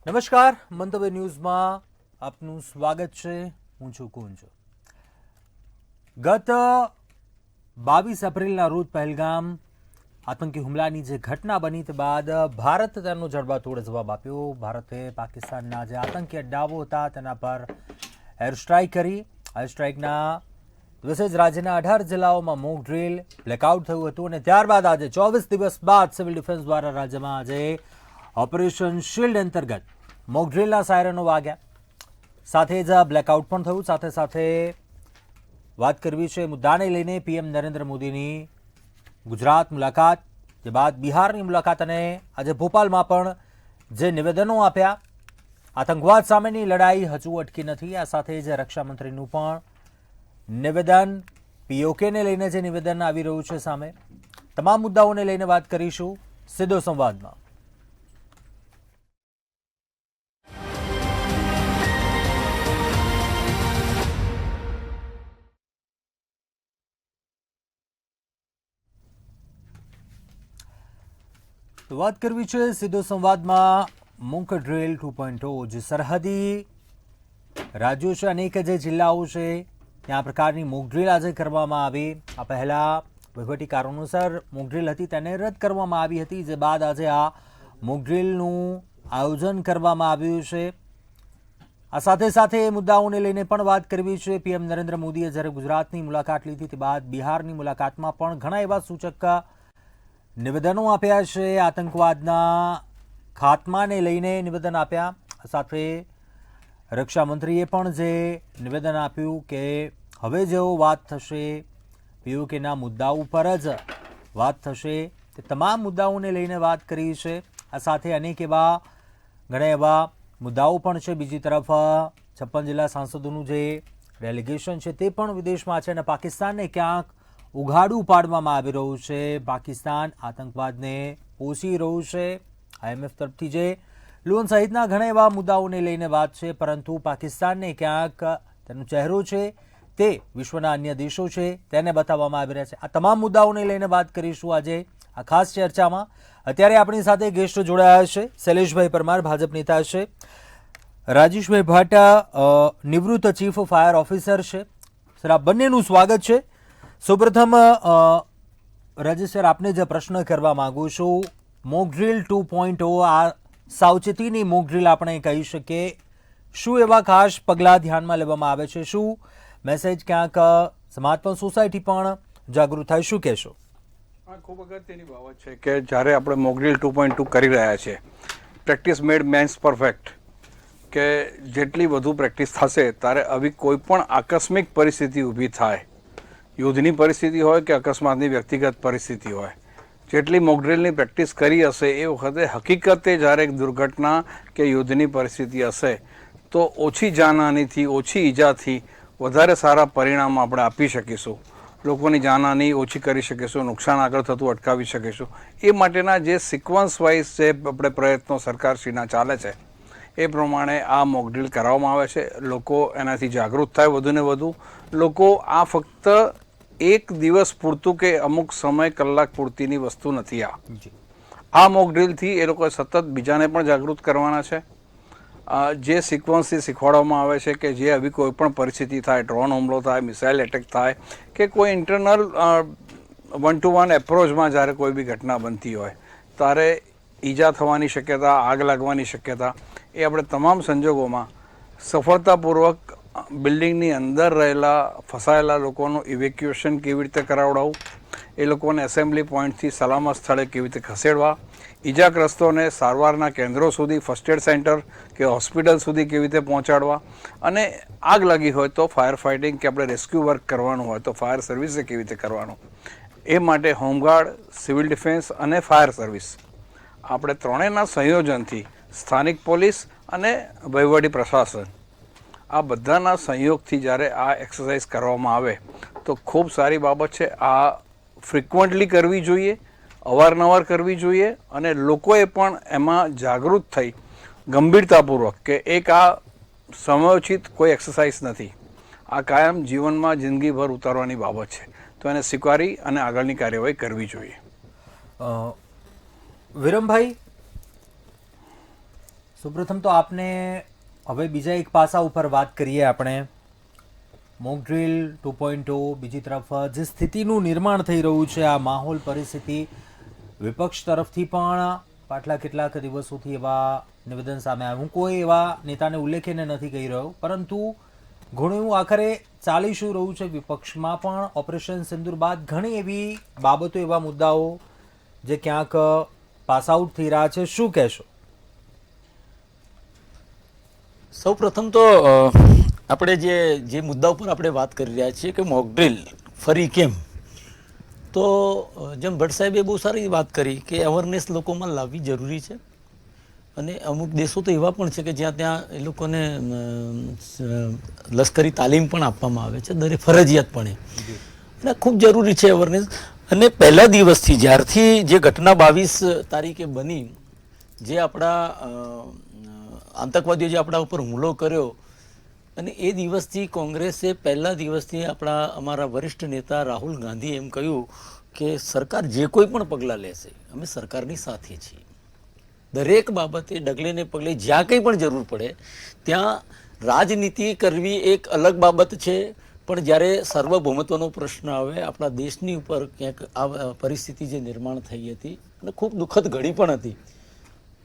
નમસ્કાર, મંતવ્ય ન્યૂઝમાં આપનું સ્વાગત છે. હું છું કુંજ. ગત 22 એપ્રિલના રોજ પહેલગામ આતંકી હુમલાની જે ઘટના બની તે બાદ ભારત તેનો જડબાતોડ જવાબ આપ્યો. ભારતે પાકિસ્તાનના જે આતંકી અડ્ડાઓ હતા તેના પર એર સ્ટ્રાઇક કરી. એર સ્ટ્રાઇકના દિવસે જ રાજ્યના 18 જિલ્લાઓમાં મોક ડ્રીલ બ્લેકઆઉટ થયું હતું અને ત્યારબાદ આજે 24 દિવસ બાદ સિવિલ ડિફેન્સ દ્વારા રાજ્યમાં આજે ઓપરેશન શિલ્ડ અંતર્ગત મોક ડ્રીલના સાયરનો વાગ્યા. સાથે જ બ્લેકઆઉટ પણ થયું. સાથે સાથે વાત કરવી છે મુદ્દાને લઈને પીએમ નરેન્દ્ર મોદીની ગુજરાત મુલાકાત, જે બાદ બિહારની મુલાકાત અને આજે ભોપાલમાં પણ જે નિવેદનો આપ્યા. આતંકવાદ સામેની લડાઈ હજુ અટકી નથી. આ સાથે જ રક્ષામંત્રીનું પણ નિવેદન, પીઓકેને લઈને જે નિવેદન આવી રહ્યું છે સામે, તમામ મુદ્દાઓને લઈને વાત કરીશું સીધો સંવાદમાં. તો વાત કરવી છે સીધો સંવાદમાં મોક ડ્રીલ 2.0, જે સરહદી રાજ્યો છે, અનેક જે જિલ્લાઓ છે ત્યાં આ પ્રકારની મોક ડ્રીલ આજે કરવામાં આવી. આ પહેલા વહીવટી કારણોસર મોક ડ્રીલ હતી તેને રદ કરવામાં આવી હતી, જે બાદ આજે આ મોક ડ્રીલનું આયોજન કરવામાં આવ્યું છે. આ સાથે સાથે એ મુદ્દાઓને લઈને પણ વાત કરવી છે. પીએમ નરેન્દ્ર મોદીએ જ્યારે ગુજરાતની મુલાકાત લીધી તે બાદ બિહારની મુલાકાતમાં પણ ઘણા એવા સૂચક નિવેદનો આપ્યા છે. આતંકવાદના ખાત્માને લઈને નિવેદન આપ્યા. સાથે રક્ષામંત્રીએ પણ જે નિવેદન આપ્યું કે હવે જેવો વાત થશે પીઓકેના મુદ્દા ઉપર જ વાત થશે, તે તમામ મુદ્દાઓને લઈને વાત કરી છે. આ સાથે અનેક એવા ઘણા એવા મુદ્દાઓ પણ છે. બીજી તરફ 56 જિલ્લા સાંસદોનું જે ડેલિગેશન છે તે પણ વિદેશમાં છે અને પાકિસ્તાનને ક્યાંક ઉઘાડું પાડવામાં આવી રહ્યું છે. પાકિસ્તાન આતંકવાદને પોષી રહ્યું છે. IMF તરફથી જે લોન સહિતના ઘણા એવા મુદ્દાઓને લઈને વાત છે, પરંતુ પાકિસ્તાનને ક્યાંક તેનો ચહેરો છે તે વિશ્વના અન્ય દેશો છે તેને બતાવવામાં આવી રહ્યા છે. આ તમામ મુદ્દાઓને લઈને વાત કરીશું આજે આ ખાસ ચર્ચામાં. અત્યારે આપણી સાથે ગેસ્ટ જોડાયા છે. શૈલેષભાઈ પરમાર, ભાજપ નેતા છે. રાજેશભાઈ ભાટા, નિવૃત્ત ચીફ ફાયર ઓફિસર છે. સર, આ બંનેનું સ્વાગત છે. સૌપ્રથમ રાજેશ સર, આપને જે પ્રશ્ન કરવા માંગુ છું, મોક ડ્રીલ 2.0, આ સાવચેતીની મોક ડ્રીલ આપણે કહી શકીએ. શું એવા ખાસ પગલાં ધ્યાનમાં લેવામાં આવે છે? શું મેસેજ ક્યાંક સમાજ પણ, સોસાયટી પણ જાગૃત થાય? શું કહેશો? આ ખૂબ અગત્યની બાબત છે કે જ્યારે આપણે મોક ડ્રીલ 2.2 કરી રહ્યા છીએ, પ્રેક્ટિસ મેડ મેન્સ પરફેક્ટ, કે જેટલી વધુ પ્રેક્ટિસ થશે ત્યારે આવી કોઈ પણ આકસ્મિક પરિસ્થિતિ ઊભી થાય, યુદ્ધની પરિસ્થિતિ હોય કે અકસ્માતની વ્યક્તિગત પરિસ્થિતિ હોય, જેટલી મોકડ્રીલની પ્રેક્ટિસ કરી હશે એ વખતે હકીકતે જ્યારે એક દુર્ઘટના કે યુદ્ધની પરિસ્થિતિ હશે તો ઓછી જાનહાનિથી, ઓછી ઈજાથી વધારે સારા પરિણામ આપણે આપી શકીશું. લોકોની જાનહાનિ ઓછી કરી શકીશું, નુકસાન આગળ થતું અટકાવી શકીશું. એ માટેના જે સિક્વન્સ વાઇઝ જે આપણે પ્રયત્નો સરકારશ્રીના ચાલે છે એ પ્રમાણે આ મોકડ્રીલ કરાવવામાં આવે છે. લોકો એનાથી જાગૃત થાય વધુને વધુ. લોકો આ ફક્ત એક દિવસ પૂરતું કે અમુક સમય કલાક પૂરતીની વસ્તુ નથી. આ મોક ડ્રીલથી એ લોકો સતત બીજાને પણ જાગૃત કરવાના છે. જે સિક્વન્સથી શીખવાડવામાં આવે છે કે જે આવી કોઈ પણ પરિસ્થિતિ થાય, ડ્રોન હુમલો થાય, મિસાઇલ એટેક થાય કે કોઈ ઇન્ટરનલ 1-to-1 એપ્રોચમાં જ્યારે કોઈ બી ઘટના બનતી હોય ત્યારે ઈજા થવાની શક્યતા, આગ લાગવાની શક્યતા, એ આપણે તમામ સંજોગોમાં સફળતાપૂર્વક બિલ્ડિંગની અંદર રહેલા ફસાયેલા લોકોનું ઇવેક્યુએશન કેવી રીતે કરાવડાવવું, એ લોકોને એસેમ્બલી પોઈન્ટથી સલામત સ્થળે કેવી રીતે ખસેડવા, ઈજાગ્રસ્તોને સારવારના કેન્દ્રો સુધી, ફર્સ્ટ એડ સેન્ટર કે હોસ્પિટલ સુધી કેવી રીતે પહોંચાડવા, અને આગ લાગી હોય તો ફાયર ફાઇટિંગ કે આપણે રેસ્ક્યુ વર્ક કરવાનું હોય તો ફાયર સર્વિસે કેવી રીતે કરવાનું, એ માટે હોમગાર્ડ, સિવિલ ડિફેન્સ અને ફાયર સર્વિસ, આપણે ત્રણેયના સંયોજનથી સ્થાનિક પોલીસ અને વહીવટી પ્રશાસન, આ બધાના સંયોગથી જ્યારે આ એક્સરસાઇઝ કરવામાં આવે તો ખૂબ સારી બાબત છે. આ ફ્રિકવન્ટલી કરવી જોઈએ, અવારનવાર કરવી જોઈએ અને લોકોએ પણ એમાં જાગૃત થઈ ગંભીરતાપૂર્વક કે એક આ સમયોચિત કોઈ એક્સરસાઇઝ નથી, આ કાયમ જીવનમાં જિંદગીભર ઉતારવાની બાબત છે, તો એને સ્વીકારી અને આગળની કાર્યવાહી કરવી જોઈએ. વિરમભાઈ, સૌપ્રથમ તો આપને હવે બીજા એક પાસા ઉપર વાત કરીએ આપણે, મોક ડ્રીલ 2.0, બીજી તરફ જે સ્થિતિનું નિર્માણ થઈ રહ્યું છે, આ માહોલ પરિસ્થિતિ, વિપક્ષ તરફથી પણ પાછલા કેટલાક દિવસોથી એવા નિવેદન સામે આવ્યા. હું કોઈ એવા નેતાને ઉલ્લેખીને નથી કહી રહ્યો, પરંતુ ઘણું એવું આખરે ચાલી શું રહ્યું છે વિપક્ષમાં પણ ઓપરેશન સિંદૂર બાદ ઘણી એવી બાબતો, એવા મુદ્દાઓ જે ક્યાંક પાસ આઉટ થઈ રહ્યા છે. શું કહેશો? સૌ પ્રથમ તો આપણે જે મુદ્દા ઉપર આપણે વાત કરી રહ્યા છીએ કે મોક ડ્રીલ ફરી કેમ, તો જેમ ભટ્ટ સાહેબે બહુ સારી વાત કરી કે અવેરનેસ લોકોમાં લાવવી જરૂરી છે. અને અમુક દેશો તો એવા પણ છે કે જ્યાં ત્યાં એ લોકોને લશ્કરી તાલીમ પણ આપવામાં આવે છે દરેક ફરજિયાતપણે, એટલે ખૂબ જરૂરી છે અવેરનેસ. અને પહેલા દિવસથી જ્યારથી જે ઘટના 22 તારીખે બની, જે આપણા આતંકવાદીઓ જે આપણા ઉપર હુમલો કર્યો, અને એ દિવસથી કોંગ્રેસે પહેલા દિવસથી અમારા વરિષ્ઠ નેતા રાહુલ ગાંધીએ એમ કહ્યું કે સરકાર જે કોઈ પણ પગલાં લેશે અમે સરકારની સાથે છીએ. દરેક બાબતે ડગલે ને પગલે જ્યાં કંઈ પણ જરૂર પડે ત્યાં રાજનીતિ કરવી એક અલગ બાબત છે, પણ જ્યારે સાર્વભૌમત્વનો પ્રશ્ન આવે, આપણા દેશની ઉપર ક્યાંક આ પરિસ્થિતિ જે નિર્માણ થઈ હતી અને ખૂબ દુઃખદ ઘડી પણ હતી,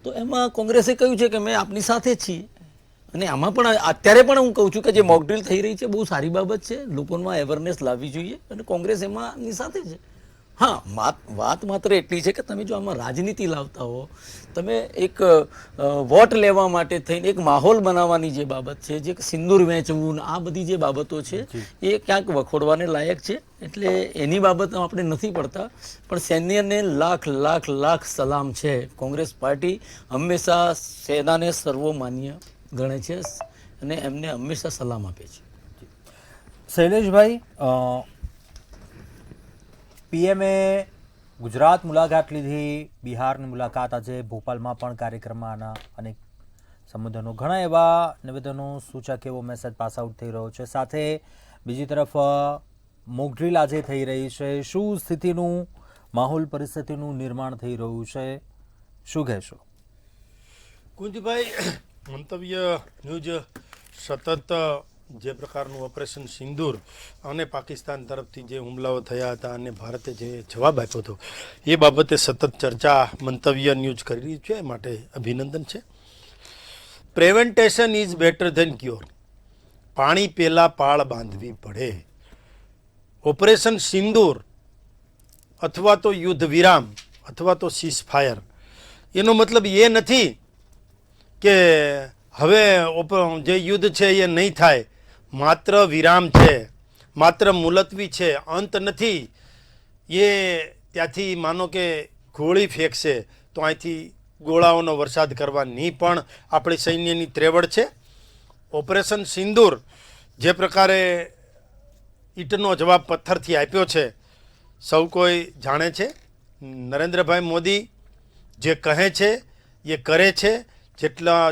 તો એમાં કોંગ્રેસે કહ્યું છે કે અમે આપની સાથે છીએ. અને આમાં પણ અત્યારે પણ હું કહું છું કે જે મોક ડ્રીલ થઈ રહી છે બહુ સારી બાબત છે, લોકોમાં અવેરનેસ લાવવી જોઈએ અને કોંગ્રેસ એમાંની સાથે છે. હા, વાત માત્ર એટલી છે કે તમે જો આમાં રાજનીતિ લાવતા હો, તમે એક વોટ લેવા માટે થઈને એક માહોલ બનાવવાની જે બાબત છે, જે સિંદૂર વેચવું, આ બધી જે બાબતો છે એ ક્યાંક વખોડવાને લાયક છે. એટલે એની બાબત આપણે નથી પડતા, પણ સૈન્યને લાખ લાખ લાખ સલામ છે. કોંગ્રેસ પાર્ટી હંમેશા સેનાને સર્વમાન્ય ગણે છે અને એમને હંમેશા સલામ આપે છે. શૈલેષભાઈ, પીએમએ ગુજરાત મુલાકાત લીધી, બિહારની મુલાકાત, આજે ભોપાલમાં પણ કાર્યક્રમમાં આના અનેક સંબોધનો, ઘણા એવા નિવેદનો, સૂચક એવો મેસેજ પાસ આઉટ થઈ રહ્યો છે. સાથે બીજી તરફ મોક ડ્રીલ આજે થઈ રહી છે. શું સ્થિતિનું, માહોલ પરિસ્થિતિનું નિર્માણ થઈ રહ્યું છે, શું કહેશો? કુંજભાઈ, મંતવ્ય ન્યૂઝ સતત જે પ્રકારનું ઓપરેશન સિંદૂર અને પાકિસ્તાન તરફથી જે હુમલાઓ થયા હતા અને ભારતે જે જવાબ આપ્યો હતો એ બાબતે સતત ચર્ચા મંતવ્ય ન્યૂઝ કરી રહ્યું છે, એ માટે અભિનંદન છે. પ્રિવેન્ટેશન ઇઝ બેટર ધેન ક્યોર. પાણી પહેલા પાળ બાંધવી પડે. ઓપરેશન સિંદૂર અથવા તો યુદ્ધ વિરામ અથવા તો સીઝ ફાયર, એનો મતલબ એ નથી કે હવે જે યુદ્ધ છે એ નહીં થાય, માત્ર વિરામ છે, માત્ર મુલતવી છે, અંત નથી. એ ત્યાંથી માનો કે ગોળી ફેંકશે તો અહીંથી ગોળાઓનો વરસાદ કરવાની પણ આપણી સૈન્યની ત્રેવડ છે. ઓપરેશન સિંદૂર જે પ્રકારે ઈંટનો જવાબ પથ્થરથી આપ્યો છે સૌ કોઈ જાણે છે. નરેન્દ્રભાઈ મોદી જે કહે છે એ કરે છે,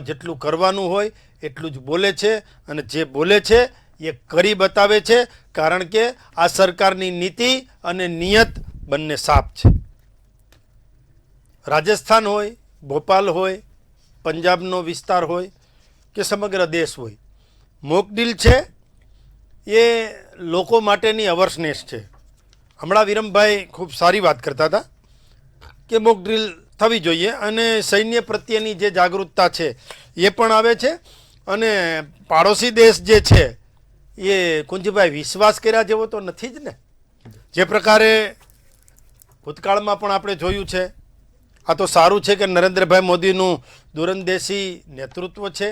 જેટલું કરવાનું હોય એટલું જ બોલે છે, અને જે બોલે છે એ કરી બતાવે છે, કારણ કે આ સરકારની નીતિ અને નિયત બંને સાફ છે. રાજસ્થાન હોય, ભોપાલ હોય, પંજાબનો વિસ્તાર હોય કે સમગ્ર દેશ હોય, મોક ડ્રીલ છે એ લોકો માટેની અવરનેસ છે. હમણાં વિરમભાઈ ખૂબ સારી વાત કરતા હતા કે મોક ડ્રીલ થવી જોઈએ અને સૈન્ય પ્રત્યેની જે જાગૃતતા છે એ પણ આવે છે. અને પાડોશી દેશ જે છે એ કુંજભાઈ વિશ્વાસ કર્યા જેવો તો નથી જ ને. જે પ્રકારે ભૂતકાળમાં પણ આપણે જોયું છે, આ તો સારું છે કે નરેન્દ્રભાઈ મોદીનું દૂરંદેશી નેતૃત્વ છે,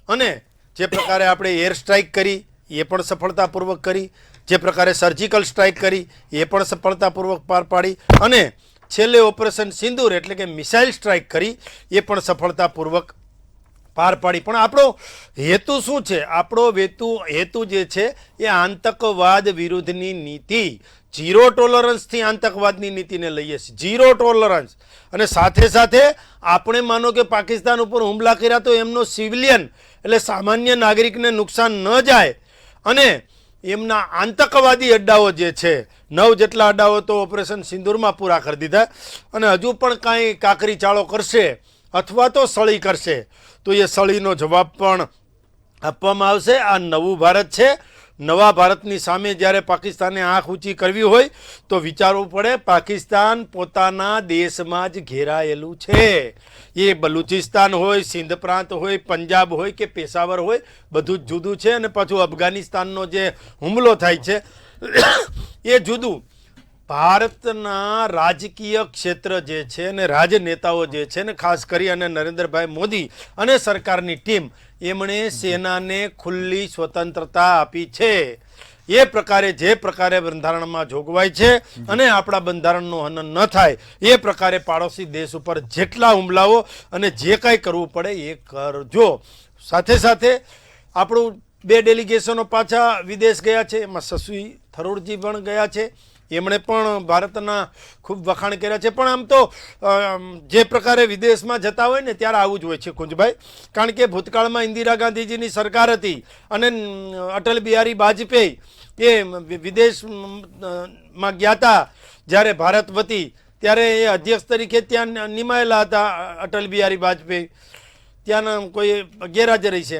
અને જે પ્રકારે આપણે એર સ્ટ્રાઇક કરી એ પણ સફળતાપૂર્વક કરી, જે પ્રકારે સર્જિકલ સ્ટ્રાઇક કરી એ પણ સફળતાપૂર્વક પાર પાડી, અને છેલ્લે ઓપરેશન સિંદૂર એટલે કે મિસાઇલ સ્ટ્રાઇક કરી એ પણ સફળતાપૂર્વક પાર પાડી. પણ આપણો હેતુ શું છે? આપણો હેતુ જે છે એ આતંકવાદ વિરુદ્ધની નીતિ, ઝીરો ટોલરન્સથી આતંકવાદની નીતિને લઈએ છીએ, ઝીરો ટોલરન્સ. અને સાથે સાથે આપણે માનો કે પાકિસ્તાન ઉપર હુમલા કર્યા તો એમનો સિવિલિયન એટલે સામાન્ય નાગરિકને નુકસાન ન જાય, અને એમના આતંકવાદી અડ્ડાઓ જે છે 9 જેટલા અડ્ડાઓ તો ઓપરેશન સિંદૂરમાં પૂરા કરી દીધા, અને હજુ પણ કાંઈ કાકરી ચાળો કરશે અથવા તો સળી કરશે તો એ સળીનો જવાબ પણ આપવામાં આવશે. આ નવું ભારત છે. નવા ભારતની સામે જ્યારે પાકિસ્તાને આંખ ઊંચી કરવી હોય તો વિચારવું પડે, પાકિસ્તાન પોતાના દેશમાં જ ઘેરાયેલું છે. એ બલુચિસ્તાન હોય, સિંધ પ્રાંત હોય, પંજાબ હોય કે પેશાવર હોય, બધું જ જુદું છે. અને પાછું અફઘાનિસ્તાનનો જે હુમલો થાય છે એ જુદું. ભારતના રાજકીય ક્ષેત્ર જે છે ને રાજનેતાઓ જે છે ને ખાસ કરી અને નરેન્દ્રભાઈ મોદી અને સરકારની ટીમ એમણે સેનાને ખુલ્લી સ્વતંત્રતા આપી છે. એ પ્રકારે જે પ્રકારે બંધારણમાં જોગવાઈ છે અને આપણા બંધારણનું હનન ન થાય એ પ્રકારે પાડોશી દેશ ઉપર જેટલા હુમલાઓ અને જે કાંઈ કરવું પડે એ કરજો. સાથે સાથે આપણું 2 ડેલિગેશનો પાછા વિદેશ ગયા છે. એમાં શશી થરૂરજી પણ ગયા છે. એમણે પણ ભારતના ખૂબ વખાણ કર્યા છે. પણ આમ તો જે પ્રકારે વિદેશમાં જતા હોય ને ત્યારે આવું જ હોય છે કુંજભાઈ. કારણ કે ભૂતકાળમાં ઇન્દિરા ગાંધીજીની સરકાર હતી અને અટલ બિહારી વાજપેયી એ વિદેશમાં ગયા હતા જ્યારે ભારત વતી, ત્યારે એ અધ્યક્ષ તરીકે ત્યાં નિમાયેલા હતા અટલ બિહારી વાજપેયી. ત્યાંના કોઈ ગેરહાજર છે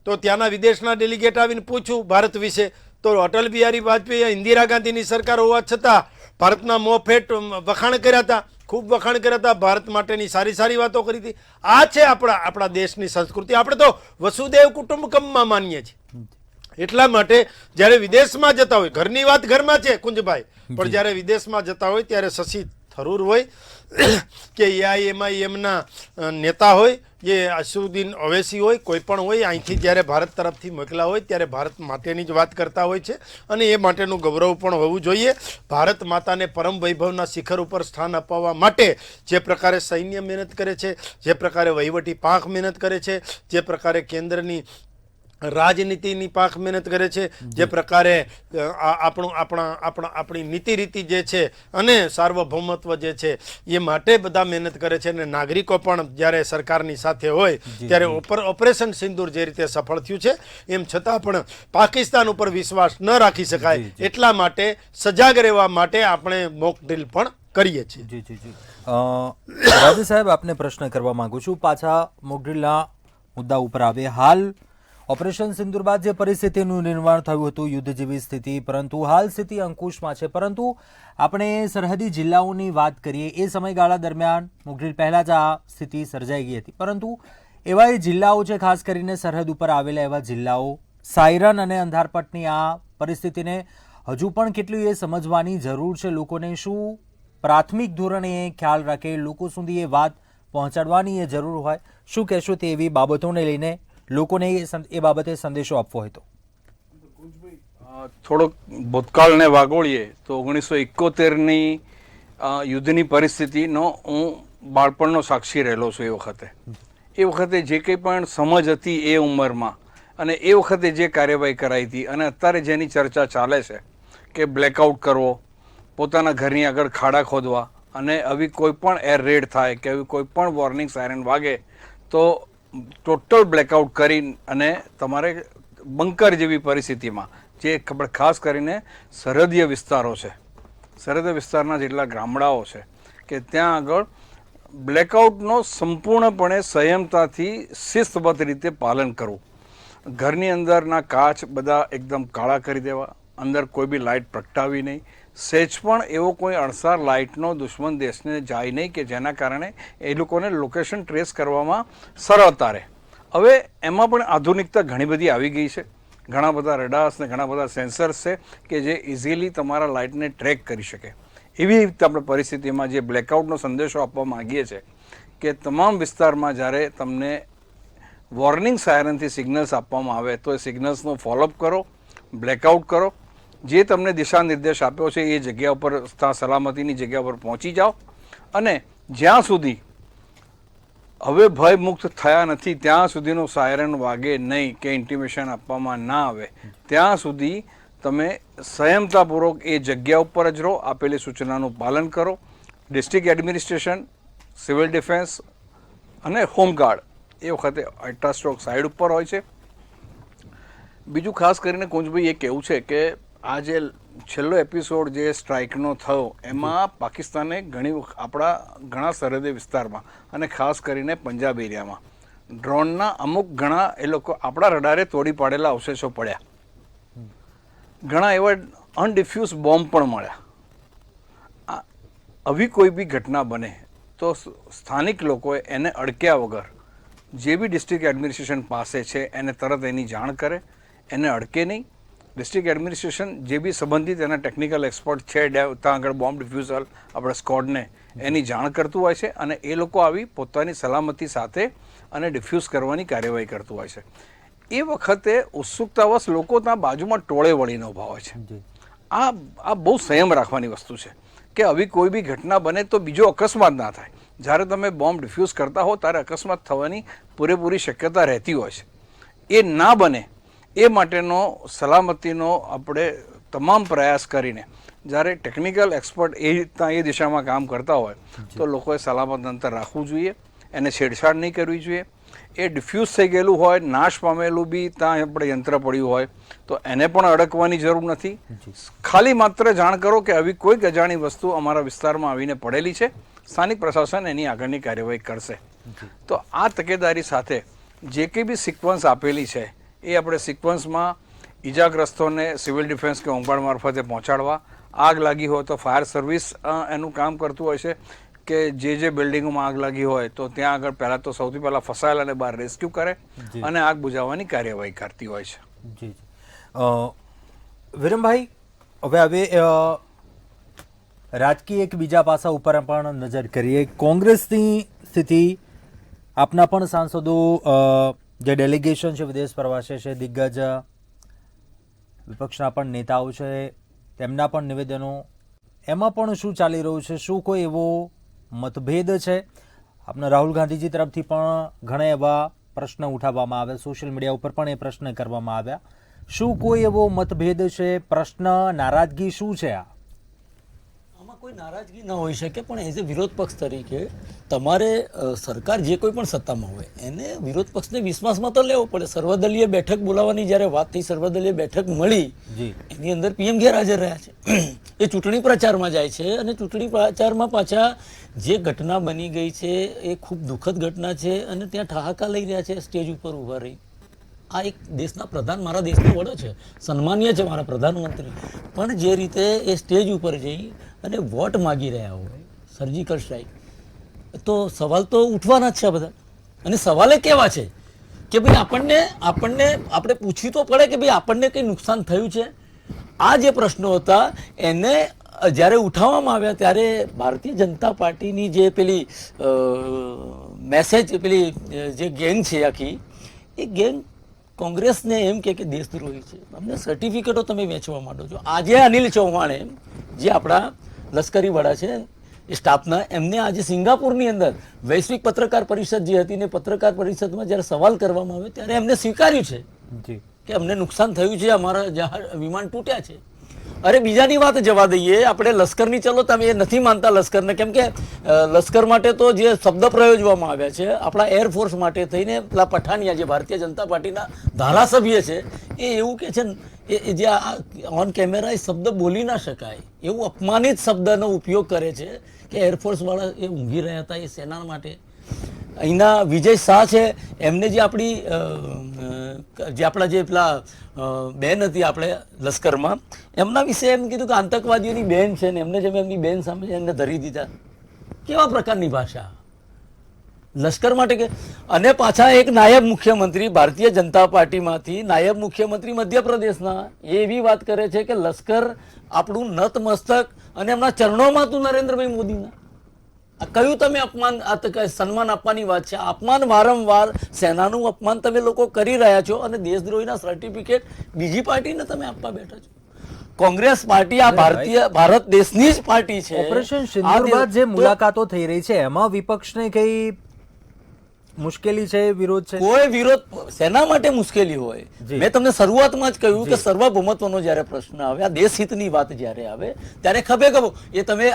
તો ત્યાંના વિદેશના ડેલિગેટ આવીને પૂછ્યું ભારત વિશે, તો અટલ બિહારી વાજપેયી ઇન્દિરા ગાંધીની સરકાર હોવા છતાં ભારતના મોફેટ વખાણ કર્યા હતા, ખૂબ વખાણ કર્યા હતા, ભારત માટેની સારી સારી વાતો કરી હતી. આ છે આપણા દેશની સંસ્કૃતિ. આપણે તો વસુદેવ કુટુંબકમમાં માનીએ છીએ. એટલા માટે જ્યારે વિદેશમાં જતા હોય, ઘરની વાત ઘરમાં છે કુંજભાઈ, પણ જ્યારે વિદેશમાં જતા હોય ત્યારે શશી થરૂર હોય કે એઆઈએમઆઈએમના નેતા હોય, જે અસદુદ્દીન ઓવૈસી હોય, કોઈ પણ હોય, અહીંથી જ્યારે ભારત તરફથી મોકલા હોય ત્યારે ભારત માટેની જ વાત કરતા હોય છે. અને એ માટેનું ગૌરવ પણ હોવું જોઈએ. ભારત માતાને પરમ વૈભવના શિખર ઉપર સ્થાન અપાવવા માટે જે પ્રકારે સૈન્ય મહેનત કરે છે, જે પ્રકારે વહીવટી પાંખ મહેનત કરે છે, જે પ્રકારે કેન્દ્રની રાજનીતિની પાંખ મહેનત કરે છે, જે પ્રકારે આપણી નીતિ રીતિ જે છે અને સાર્વભૌમત્વ જે છે એ માટે બધા મહેનત કરે છે. અને નાગરિકો પણ જ્યારે સરકારની સાથે હોય ત્યારે ઓપરેશન સિંદૂર જે રીતે સફળ થયું છે એમ છતાં પણ પાકિસ્તાન ઉપર વિશ્વાસ ન રાખી શકાય. એટલા માટે સજાગ રહેવા માટે આપણે મોક ડ્રીલ પણ કરીએ છીએ. જી જી જી રાજા સાહેબ, આપને પ્રશ્ન કરવા માંગુ છું. પાછા મોક ડ્રીલના મુદ્દા ઉપર આવે. હાલ ઓપરેશન સિંદૂર બાદ જે પરિસ્થિતિનું નિર્માણ થયું હતું, યુદ્ધ જેવી સ્થિતિ, પરંતુ હાલ સ્થિતિ અંકુશમાં છે. પરંતુ આપણે સરહદી જિલ્લાઓની વાત કરીએ, એ સમયગાળા દરમિયાન મોક ડ્રીલ પહેલાં જ આ સ્થિતિ સર્જાઈ ગઈ હતી. પરંતુ એવા એ જિલ્લાઓ છે, ખાસ કરીને સરહદ ઉપર આવેલા એવા જિલ્લાઓ, સાયરન અને અંધારપટની આ પરિસ્થિતિને હજુ પણ કેટલી એ સમજવાની જરૂર છે લોકોને. શું પ્રાથમિક ધોરણે એ ખ્યાલ રાખે, લોકો સુધી એ વાત પહોંચાડવાની એ જરૂર હોય? શું કહેશો તે એવી બાબતોને લઈને લોકોને એ બાબતે સંદેશો આપવો હોય તો? થોડોક ભૂતકાળને વાગોળીએ તો 1971ની યુદ્ધની પરિસ્થિતિનો હું બાળપણનો સાક્ષી રહેલો છું. એ વખતે જે કંઈ પણ સમજ હતી એ ઉંમરમાં, અને એ વખતે જે કાર્યવાહી કરાઈ હતી, અને અત્યારે જેની ચર્ચા ચાલે છે કે બ્લેકઆઉટ કરવો, પોતાના ઘરની આગળ ખાડા ખોદવા, અને આવી કોઈ પણ એર રેડ થાય કે આવી કોઈ પણ વોર્નિંગ સાયરન વાગે તો ટોટલ બ્લેકઆઉટ કરી અને તમારે બંકર જેવી પરિસ્થિતિમાં, જે ખાસ કરીને સરહદીય વિસ્તારો છે, સરહદી વિસ્તારના જેટલા ગામડાઓ છે કે ત્યાં આગળ બ્લેકઆઉટનો સંપૂર્ણપણે સંયમતાથી શિસ્તબદ્ધ રીતે પાલન કરવું. ઘરની અંદરના કાચ બધા એકદમ કાળા કરી દેવા, અંદર કોઈ બી લાઇટ પ્રગટાવી નહીં, સહેજ પણ એવો કોઈ અણસાર લાઇટનો દુશ્મન દેશને જાય નહીં કે જેના કારણે એ લોકોને લોકેશન ટ્રેસ કરવામાં સરળતા રહે. હવે એમાં પણ આધુનિકતા ઘણી બધી આવી ગઈ છે. ઘણા બધા રડાર્સ ને ઘણા બધા સેન્સર્સ છે કે જે ઇઝીલી તમારા લાઇટને ટ્રેક કરી શકે. એવી રીતે આપણે પરિસ્થિતિમાં જે બ્લેકઆઉટનો સંદેશો આપવા માગીએ છીએ કે તમામ વિસ્તારમાં જ્યારે તમને વોર્નિંગ સાયરનથી સિગ્નલ્સ આપવામાં આવે તો એ સિગ્નલ્સનો ફોલોઅપ કરો, બ્લેકઆઉટ કરો. જે તમને દિશા નિર્દેશ આપ્યો છે એ જગ્યા ઉપર સલામતીની જગ્યા ઉપર પહોંચી જાઓ. અને જ્યાં સુધી હવે ભયમુક્ત થયા નથી ત્યાં સુધીનો સાયરન વાગે નહીં કે ઇન્ટિમેશન આપવામાં ના આવે ત્યાં સુધી તમે સંયમતાપૂર્વક એ જગ્યા ઉપર જ રહો, આપેલી સૂચનાનું પાલન કરો. ડિસ્ટ્રિક્ટ એડમિનિસ્ટ્રેશન, સિવિલ ડિફેન્સ અને હોમગાર્ડ એ વખતે અલ્ટ્રાસ્ટ્રોક સાઇડ ઉપર હોય છે. બીજું ખાસ કરીને કુંજભાઈ એ કહેવું છે કે આ જે છેલ્લો એપિસોડ જે સ્ટ્રાઇકનો થયો એમાં પાકિસ્તાને ઘણા સરહદી વિસ્તારમાં અને ખાસ કરીને પંજાબ એરિયામાં ડ્રોનના અમુક ઘણા એ લોકો આપણા રડારે તોડી પાડેલા અવશેષો પડ્યા, ઘણા એવા અનડિફ્યુઝ બોમ્બ પણ મળ્યા. આવી કોઈ બી ઘટના બને તો સ્થાનિક લોકોએ એને અડક્યા વગર જે બી ડિસ્ટ્રિક્ટ એડમિનિસ્ટ્રેશન પાસે છે એને તરત એની જાણ કરે, એને અડકે નહીં. ડિસ્ટ્રિક્ટ એડમિનિસ્ટ્રેશન જે બી સંબંધિત એના ટેકનિકલ એક્સપર્ટ છે ત્યાં આગળ બોમ્બ ડિફ્યુઝલ આપણે સ્કોડને એની જાણ કરતું હોય છે અને એ લોકો આવી પોતાની સલામતી સાથે અને ડિફ્યુઝ કરવાની કાર્યવાહી કરતું હોય છે. એ વખતે ઉત્સુકતાવશ લોકો ત્યાં બાજુમાં ટોળે વળીને ઊભા હોય છે. આ બહુ સંયમ રાખવાની વસ્તુ છે કે આવી કોઈ બી ઘટના બને તો બીજો અકસ્માત ના થાય. જ્યારે તમે બોમ્બ ડિફ્યુઝ કરતા હો ત્યારે અકસ્માત થવાની પૂરેપૂરી શક્યતા રહેતી હોય છે. એ ના બને એ માટેનો સલામતીનો આપણે તમામ પ્રયાસ કરીને જ્યારે ટેકનિકલ એક્સપર્ટ એ દિશામાં કામ કરતા હોય તો લોકોએ સલામત અંતર રાખવું જોઈએ, એને છેડછાડ નહીં કરવી જોઈએ. એ ડિફ્યુઝ થઈ ગયેલું હોય, નાશ પામેલું બી ત્યાં આપણે યંત્ર પડ્યું હોય તો એને પણ અડકવાની જરૂર નથી. ખાલી માત્ર જાણ કરો કે આવી કોઈ અજાણી વસ્તુ અમારા વિસ્તારમાં આવીને પડેલી છે, સ્થાનિક પ્રશાસન એની આગળની કાર્યવાહી કરશે. તો આ તકેદારી સાથે જે કંઈ બી સિક્વન્સ આપેલી છે એ આપણે સિક્વન્સમાં ઈજાગ્રસ્તોને સિવિલ ડિફેન્સ કે હોમગાર્ડ મારફતે પહોંચાડવા, આગ લાગી હોય તો ફાયર સર્વિસ એનું કામ કરતું હોય છે કે જે બિલ્ડિંગોમાં આગ લાગી હોય તો ત્યાં આગળ પહેલાં તો સૌથી પહેલાં ફસાયેલાને બહાર રેસ્ક્યુ કરે અને આગ બુઝાવવાની કાર્યવાહી કરતી હોય છે. જી વિરમભાઈ, હવે રાજકીય એક બીજા પાસા ઉપર પણ નજર કરીએ. કોંગ્રેસની સ્થિતિ, આપના પણ સાંસદો જે ડેલિગેશન છે વિદેશ પ્રવાસે છે, દિગ્ગજ વિપક્ષના પણ નેતાઓ છે તેમના પણ નિવેદનો, એમાં પણ શું ચાલી રહ્યું છે? શું કોઈ એવો મતભેદ છે? આપણા રાહુલ ગાંધીજી તરફથી પણ ઘણા એવા પ્રશ્ન ઉઠાવવામાં આવ્યા, સોશિયલ મીડિયા ઉપર પણ એ પ્રશ્ન કરવામાં આવ્યા. શું કોઈ એવો મતભેદ છે, પ્રશ્ન, નારાજગી શું છે? આમાં કોઈ નારાજગી ન હોઈ શકે, પણ એઝ એ વિરોધ પક્ષ તરીકે તમારે સરકાર જે કોઈ પણ સત્તામાં હોય એને વિરોધ પક્ષને વિશ્વાસમાં તો લેવો પડે. સર્વદલીય બેઠક બોલાવવાની જ્યારે વાત થઈ, સર્વદલીય બેઠક મળી, એની અંદર પીએમ ગેરહાજર રહ્યા છે. એ ચૂંટણી પ્રચારમાં જાય છે અને ચૂંટણી પ્રચારમાં પાછા જે ઘટના બની ગઈ છે એ ખૂબ દુઃખદ ઘટના છે અને ત્યાં ઠહાકા લઈ રહ્યા છે સ્ટેજ ઉપર ઊભા રહી. આ એક દેશના પ્રધાન, મારા દેશનો વડો છે, સન્માનીય છે મારા પ્રધાનમંત્રી, પણ જે રીતે એ સ્ટેજ ઉપર જઈ અને વોટ માગી રહ્યા હોય, સર્જિકલ સ્ટ્રાઇક, તો સવાલ તો ઉઠવાના જ છે બધા. અને સવાલે કેવા છે કે ભાઈ આપણે પૂછવી તો પડે કે ભાઈ આપણને કંઈ નુકસાન થયું છે? આ જે પ્રશ્નો હતા એને જ્યારે ઉઠાવવામાં આવ્યા ત્યારે ભારતીય જનતા પાર્ટીની જે પેલી મેસેજ, પેલી જે ગેંગ છે આખી, એ ગેંગ કોંગ્રેસને એમ કે દેશદ્રોહી છે. અમને સર્ટિફિકેટો તમે વેચવા માંડો છો. આજે અનિલ ચૌહાણે, જે આપણા લશ્કરી વડા છે એ સ્ટાફના, એમને આજે સિંગાપુરની અંદર વૈશ્વિક પત્રકાર પરિષદ જે હતી ને પત્રકાર પરિષદમાં જ્યારે સવાલ કરવામાં આવ્યો ત્યારે એમને સ્વીકાર્યું છે કે અમને નુકસાન થયું છે, અમારા વિમાન તૂટ્યા છે. અરે બીજાની વાત જવા દઈએ, આપણે લશ્કરની, ચલો તમે એ નથી માનતા લશ્કરને, કેમ કે લશ્કર માટે તો જે શબ્દ પ્રયોજવામાં આવ્યા છે, આપણા એરફોર્સ માટે થઈને પેલા પઠાનિયા જે ભારતીય જનતા પાર્ટીના ધારાસભ્ય છે એ એવું કે છે એ જે ઓન કેમેરા એ શબ્દ બોલી ના શકાય એવું અપમાનિત શબ્દનો ઉપયોગ કરે છે કે એરફોર્સ વાળા એ ઊંઘી રહ્યા હતા એ સેના માટે. અહીંના વિજય શાહ છે, એમને જે આપણા જે પેલા બેન હતી આપણે લશ્કરમાં, એમના વિશે એમ કીધું કે આતંકવાદીઓની બેન છે ને એમને જેમ એમની બેન સામે એમને ધરી દીધા. કેવા પ્રકારની ભાષા લશ્કર માટે કે. અને પાછા એક નાયબ મુખ્યમંત્રી ભારતીય જનતા પાર્ટીમાંથી, નાયબ મુખ્યમંત્રી મધ્યપ્રદેશના, એ એવી વાત કરે છે કે લશ્કર આપણું નતમસ્તક અને એમના ચરણોમાં હતું નરેન્દ્રભાઈ મોદીના. કયું તમે અપમાન, સન્માન આપવાની વાત છે? અપમાન વારંવાર, સેનાનું અપમાન તમે લોકો કરી રહ્યા છો અને દેશદ્રોહીના સર્ટિફિકેટ બીજી પાર્ટીને તમે આપવા બેઠા છો. કોંગ્રેસ પાર્ટી આ ભારત દેશની જ પાર્ટી છે. ઓપરેશન સિંદૂર બાદ જે મુલાકાતો થઈ રહી છે એમાં વિપક્ષને કઈ મુશ્કેલી છે, વિરોધ છે? કોઈ વિરોધ સેના માટે મુશ્કેલી હોય. મેં તમને શરૂઆતમાં જ કહ્યું કે સર્વભૌમત્વનો જ્યારે પ્રશ્ન આવે, આ દેશહિતની વાત જ્યારે આવે ત્યારે ખભે ખભો, એ તમે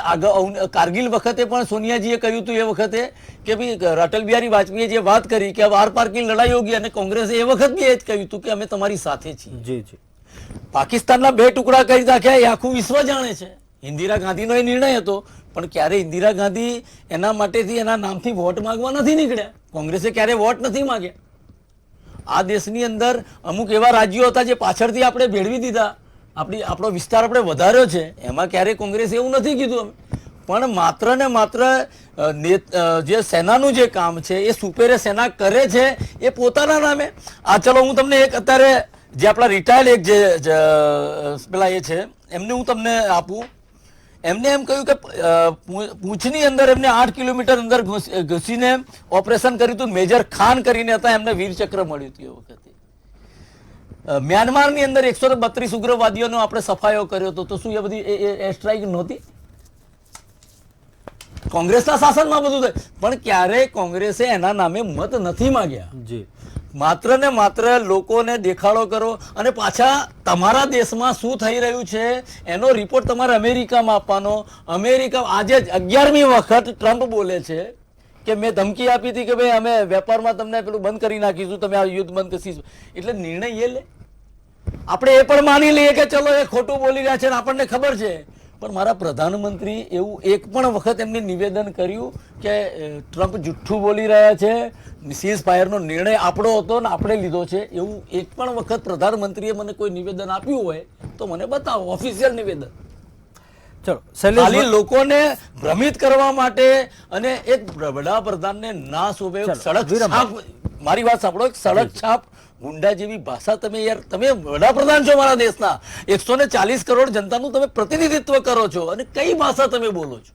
કારગિલ વખતે પણ સોનિયાજીએ કહ્યું હતું એ વખતે કે ભાઈ અટલ બિહારી વાજપેયીએ જે વાત કરી કે આર પાર કી લડાઈ હોગી, અને કોંગ્રેસે એ વખત બી એ જ કહ્યું હતું કે અમે તમારી સાથે છીએ. પાકિસ્તાનના 2 ટુકડા કરી નાખ્યા એ આખું વિશ્વ જાણે છે, ઇન્દિરા ગાંધીનો એ નિર્ણય હતો, પણ ક્યારે ઇન્દિરા ગાંધી એના માટેથી એના નામથી વોટ માંગવા નથી નીકળ્યા. કોંગ્રેસે ક્યારે વોટ નથી માંગ્યા. આ દેશની અંદર અમુક એવા રાજ્યો હતા જે પાછળથી આપણે ભેળવી દીધા, આપણો વિસ્તાર આપણે વધાર્યો છે, એમાં ક્યારેય કોંગ્રેસે એવું નથી કીધું અમે. પણ માત્ર ને માત્ર જે સેનાનું જે કામ છે એ સુપેરે સેના કરે છે એ પોતાના નામે. આ ચલો હું તમને એક અત્યારે જે આપણા રિટાયર્ડ એક જે પેલા એ છે એમને હું તમને આપું. એમને એમ કહ્યું કે પૂંછની અંદર એમને 8 કિલોમીટર અંદર ઘૂસીને ઓપરેશન કર્યું હતું. મેજર ખાન કરીને હતા, એમને વીરચક્ર મળ્યું હતું એ વખતે. મ્યાનમારની અંદર 132 ઉગ્રવાદીઓનો આપણે સફાયો કર્યો હતો, તો શું એ બધી એર સ્ટ્રાઇક નહોતી? કોંગ્રેસના શાસનમાં બધું થાય, પણ ક્યારેય કોંગ્રેસે એના નામે મત નથી માંગ્યા. જી, માત્ર ને માત્ર લોકોને દેખાડો કરો અને પાછા તમારા દેશમાં શું થઈ રહ્યું છે એનો રિપોર્ટ તમારે અમેરિકામાં આપવાનો. અમેરિકા આજે 11મી વખત ટ્રમ્પ બોલે છે કે મેં ધમકી આપી હતી કે ભાઈ અમે વેપારમાં તમને પેલું બંધ કરી નાખીશું, તમે આ યુદ્ધ બંધ કરશીશું. એટલે નિર્ણય એ લે. આપણે એ પણ માની લઈએ કે ચલો એ ખોટું બોલી રહ્યા છે, આપણને ખબર છે, પણ મારા પ્રધાનમંત્રી એવું એક પણ વખત એમને નિવેદન કર્યું કે ટ્રમ્પ જુઠ્ઠું બોલી રહ્યા છે, સીઝ ફાયરનો નિર્ણય આપણો હતો ને આપણે લીધો છે, એવું એક પણ વખત પ્રધાનમંત્રીએ મને કોઈ નિવેદન આપ્યું હોય તો મને બતાવો, ઓફિશિયલ નિવેદન. ચલો ખાલી લોકોને ભ્રમિત કરવા માટે અને એક વડાપ્રધાનને ના શોભે સડક છાપ. મારી વાત સાંભળો, એક સડક છાપ ગુંડા જેવી ભાષા. તમે યાર, તમે વડાપ્રધાન છો મારા દેશના, 140 કરોડ જનતાનું તમે પ્રતિનિધિત્વ કરો છો અને કઈ ભાષા તમે બોલો છો?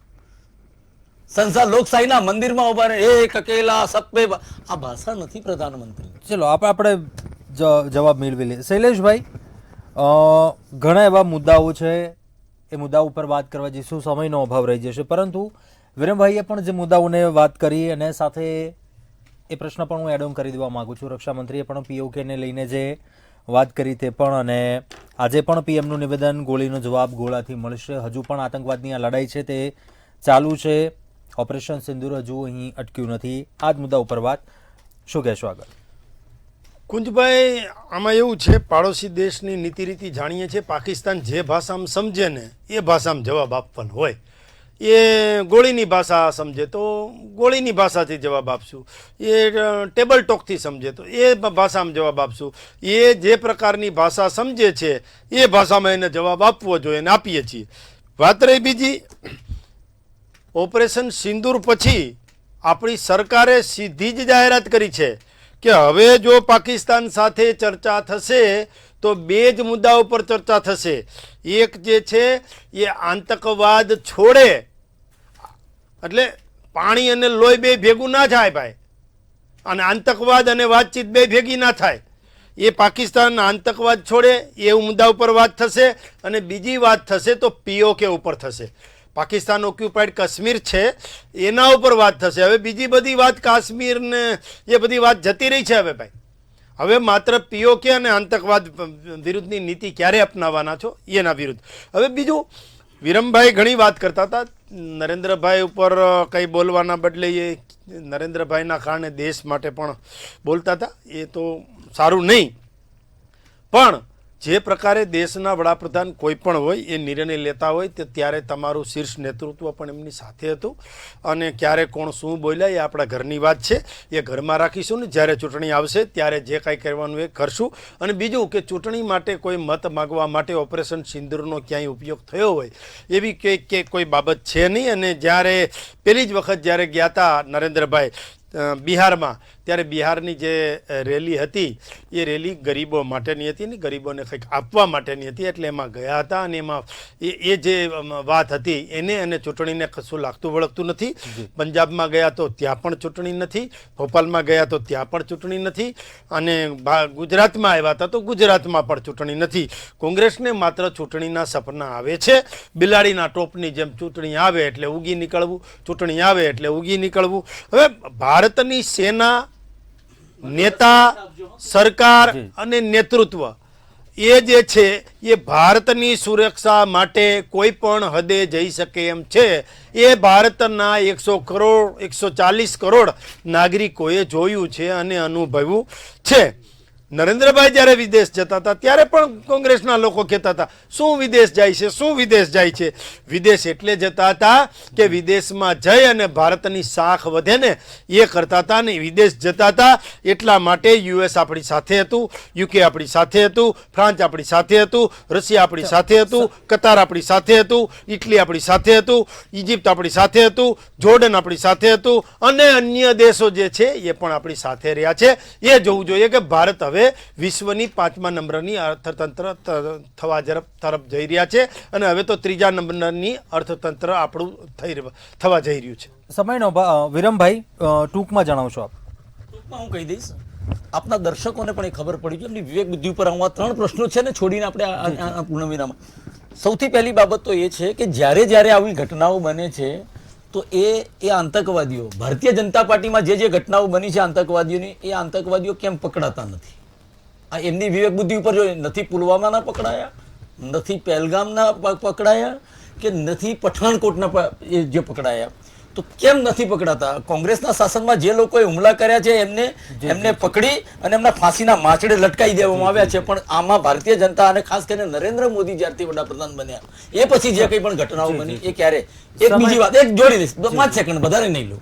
સંસાર લોકશાહીના મંદિરમાં ઉભા રહે એક અકેલા સબ પે, આ ભાષા નથી પ્રધાનમંત્રી. ચલો આપણે જવાબ મેળવી લઈએ. શૈલેષભાઈ, ઘણા એવા મુદ્દાઓ છે, એ મુદ્દા ઉપર વાત કરવા જઈશું, સમયનો અભાવ રહી જશે, પરંતુ વિરમભાઈએ પણ જે મુદ્દાઓને વાત કરી અને સાથે એ પ્રશ્ન પણ હું એડ ઓન કરી દેવા માંગુ છું. રક્ષામંત્રીએ પણ પીઓકેને લઈને જે વાત કરી તે પણ, અને આજે પણ પીએમનું નિવેદન, ગોળીનો જવાબ ગોળાથી મળશે, હજુ પણ આતંકવાદની આ લડાઈ છે તે ચાલુ છે, ઓપરેશન સિંદૂર હજુ અહીં અટક્યું નથી. આ જ મુદ્દા ઉપર વાત શું કહેશો આગળ? કુંજભાઈ, આમાં એવું છે, પાડોશી દેશની નીતિ રીતિ જાણીએ છીએ. પાકિસ્તાન જે ભાષામાં સમજે ને એ ભાષામાં જવાબ આપવાનો હોય. એ ગોળીની ભાષા સમજે તો ગોળીની ભાષાથી જવાબ આપશું, એ ટેબલ ટોકથી સમજે તો એ ભાષામાં જવાબ આપશું. એ જે પ્રકારની ભાષા સમજે છે એ ભાષામાં એને જવાબ આપવો જોઈએ અને આપીએ છીએ. વાત રહી બીજી, ઓપરેશન સિંદૂર પછી આપણી સરકારે સીધી જ જાહેરાત કરી છે કે હવે જો પાકિસ્તાન સાથે ચર્ચા થશે તો બે જ મુદ્દા ઉપર ચર્ચા થશે. એક જે છે એ આતંકવાદ છોડે, એટલે પાણી અને લોહી બે ભેગું ના થાય ભાઈ, અને આતંકવાદ અને વાતચીત બે ભેગી ના થાય. એ પાકિસ્તાન આતંકવાદ છોડે એ મુદ્દા ઉપર વાત થશે. અને બીજી વાત થશે તો પીઓકે ઉપર થશે. પાકિસ્તાન ઓક્યુપાઈડ કાશ્મીર છે એના ઉપર વાત થશે. હવે બીજી બધી વાત કાશ્મીર ને એ બધી વાત જતી રહી છે. હવે ભાઈ, હવે માત્ર પીઓકે અને આતંકવાદ વિરુદ્ધની નીતિ ક્યારે અપનાવવાના છો એના વિરુદ્ધ. હવે બીજું, વિરમભાઈ ઘણી વાત કરતા હતા નરેન્દ્રભાઈ ઉપર કંઈ બોલવાના બદલે એ નરેન્દ્રભાઈના કારણે દેશ માટે પણ બોલતા હતા. એ તો સારું નહીં, પણ જે પ્રકારે દેશના વડાપ્રધાન કોઈ પણ હોય એ નિર્ણય લેતા હોય તે ત્યારે તમારું શીર્ષ નેતૃત્વ પણ એમની સાથે હતું. અને ક્યારે કોણ શું બોલ્યા એ આપણા ઘરની વાત છે, એ ઘરમાં રાખીશું ને જ્યારે ચૂંટણી આવશે ત્યારે જે કાંઈ કરવાનું એ કરશું. અને બીજું કે ચૂંટણી માટે કોઈ મત માગવા માટે ઓપરેશન સિંદૂરનો ક્યાંય ઉપયોગ થયો હોય એવી કે કોઈ બાબત છે નહીં. અને જ્યારે પહેલી જ વખત જ્યારે ગયા હતા નરેન્દ્રભાઈ બિહારમાં, ત્યારે બિહારની જે રેલી હતી એ રેલી ગરીબો માટેની હતી ને ગરીબોને કંઈક આપવા માટેની હતી, એટલે એમાં ગયા હતા. અને એમાં એ જે વાત હતી એને અને ચૂંટણીને કશું લાગતું વળગતું નથી. પંજાબમાં ગયા તો ત્યાં પણ ચૂંટણી નથી, ભોપાલમાં ગયા તો ત્યાં પણ ચૂંટણી નથી, અને ગુજરાતમાં આવ્યા હતા તો ગુજરાતમાં પણ ચૂંટણી નથી. કોંગ્રેસને માત્ર ચૂંટણીના સપના આવે છે. બિલાડીના ટોપની જેમ ચૂંટણી આવે એટલે ઉગી નીકળવું, ચૂંટણી આવે એટલે ઉગી નીકળવું. હવે ભારતની સેના, નેતા, સરકાર અને નેતૃત્વ એ જે છે એ ભારતની સુરક્ષા માટે કોઈ પણ હદે જઈ શકે એમ છે. એ ભારતના 140 કરોડ નાગરિકોએ જોયું છે અને અનુભવ્યું છે. નરેન્દ્રભાઈ જ્યારે વિદેશ જતા હતા ત્યારે પણ કોંગ્રેસના લોકો કહેતા હતા શું વિદેશ જાય છે, શું વિદેશ જાય છે. વિદેશ એટલે જતા હતા કે વિદેશમાં જઈ અને ભારતની શાખ વધે ને એ કરતા હતા. ને વિદેશ જતા હતા એટલા માટે યુએસ આપણી સાથે હતું, યુકે આપણી સાથે હતું, ફ્રાન્સ આપણી સાથે હતું, રશિયા આપણી સાથે હતું, કતાર આપણી સાથે હતું, ઇટલી આપણી સાથે હતું, ઇજિપ્ત આપણી સાથે હતું, જોર્ડન આપણી સાથે હતું અને અન્ય દેશો જે છે એ પણ આપણી સાથે રહ્યા છે. એ જોવું જોઈએ કે ભારત હવે વિશ્વની 5મા નંબરની અર્થતંત્ર તરફ જઈ રહ્યા છે અને હવે તો 3જા નંબરની અર્થતંત્ર આપણું થવા જઈ રહ્યું છે. સમયનો વિરમભાઈ ટૂંકમાં જણાવશો આપ? ટૂંકમાં હું કહી દઈશ, આપના દર્શકોને પણ એ ખબર પડી છે. એમની વિવેક બુદ્ધિ ઉપર હું આ 3 પ્રશ્નો છે ને છોડીને આપણે આ પૂર્ણવિરામ. સૌથી પહેલી બાબત તો એ છે કે જ્યારે આવી ઘટનાઓ બને છે તો એ આતંકવાદીઓ, ભારતીય જનતા પાર્ટીમાં જે ઘટનાઓ બની છે આતંકવાદીઓની, એ આતંકવાદીઓ કેમ પકડાતા નથી? આ એમની વિવેક બુદ્ધિ ઉપર જોઈએ. નથી પુલવામાના પકડાયા, નથી પહેલગામના પકડાયા, કે નથી પઠાણકોટના જે પકડાયા, તો કેમ નથી પકડાતા? કોંગ્રેસના શાસનમાં જે લોકોએ હુમલા કર્યા છે એમને પકડી અને એમના ફાંસીના માછડે લટકાઈ દેવામાં આવ્યા છે. પણ આમાં ભારતીય જનતા અને ખાસ કરીને નરેન્દ્ર મોદી જ્યારથી વડાપ્રધાન બન્યા એ પછી જે કંઈ પણ ઘટનાઓ બની એ ક્યારે, એક બીજી વાત એક જોડી દઈશ, 5 સેકન્ડ વધારે નહીં લો.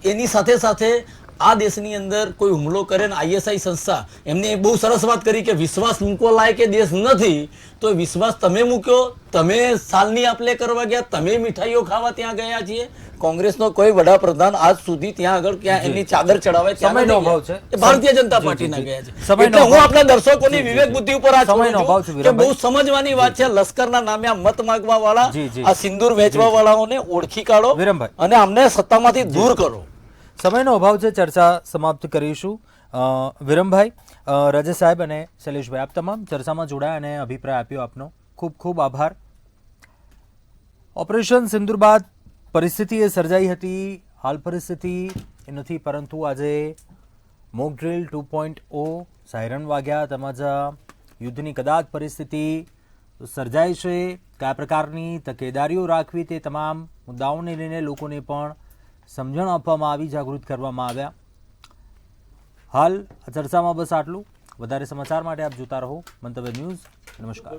એની સાથે આ દેશની અંદર કોઈ હુમલો કરે ને આઈએસઆઈ સંસ્થા એમને બહુ સરસ વાત કરી કે વિશ્વાસ મૂકવા લાયક એ દેશ નથી, તો વિશ્વાસ તમે મૂક્યો, તમે સાલની આપલે કરવા ગયા, તમે મીઠાઈઓ ખાવા ત્યાં ગયા છીએ. કોંગ્રેસનો કોઈ વડાપ્રધાન આજ સુધી ત્યાં આગળ ક્યાં એમની ચાદર ચડાવે સમયનો અભાવ છે. ભારતીય જનતા પાર્ટીના ગયા છે. એટલે હું આપણા દર્શકોની વિવેક બુદ્ધિ ઉપર આ છોડું છું કે બહુ સમજવાની વાત છે. લશ્કરના નામે આ મત માંગવા વાળા, આ સિંદૂર વેચવા વાળાઓને ઓળખી કાઢો અને અમને સત્તામાંથી દૂર કરો. સમયનો અભાવ છે, ચર્ચા સમાપ્ત કરીશું. વિરમભાઈ, રજત સાહેબ અને શૈલેષભાઈ, આપ તમામ ચર્ચામાં જોડાયા અને અભિપ્રાય આપ્યો, આપનો ખૂબ ખૂબ આભાર. ઓપરેશન સિંદૂર બાદ પરિસ્થિતિ એ સર્જાઈ હતી. હાલ પરિસ્થિતિ એ નથી, પરંતુ આજે મોક ડ્રીલ 2.0 સાયરન વાગ્યા તેમજ યુદ્ધની કદાચ પરિસ્થિતિ સર્જાય છે. કયા પ્રકારની તકેદારીઓ રાખવી તે તમામ મુદ્દાઓને લઈને લોકોને પણ સમજણ આપવામાં આવી, જાગૃત કરવામાં આવ્યા. હાલ આ ચર્ચામાં બસ આટલું. વધારે સમાચાર માટે આપ જોતા રહો મંતવ્ય ન્યૂઝ. નમસ્કાર.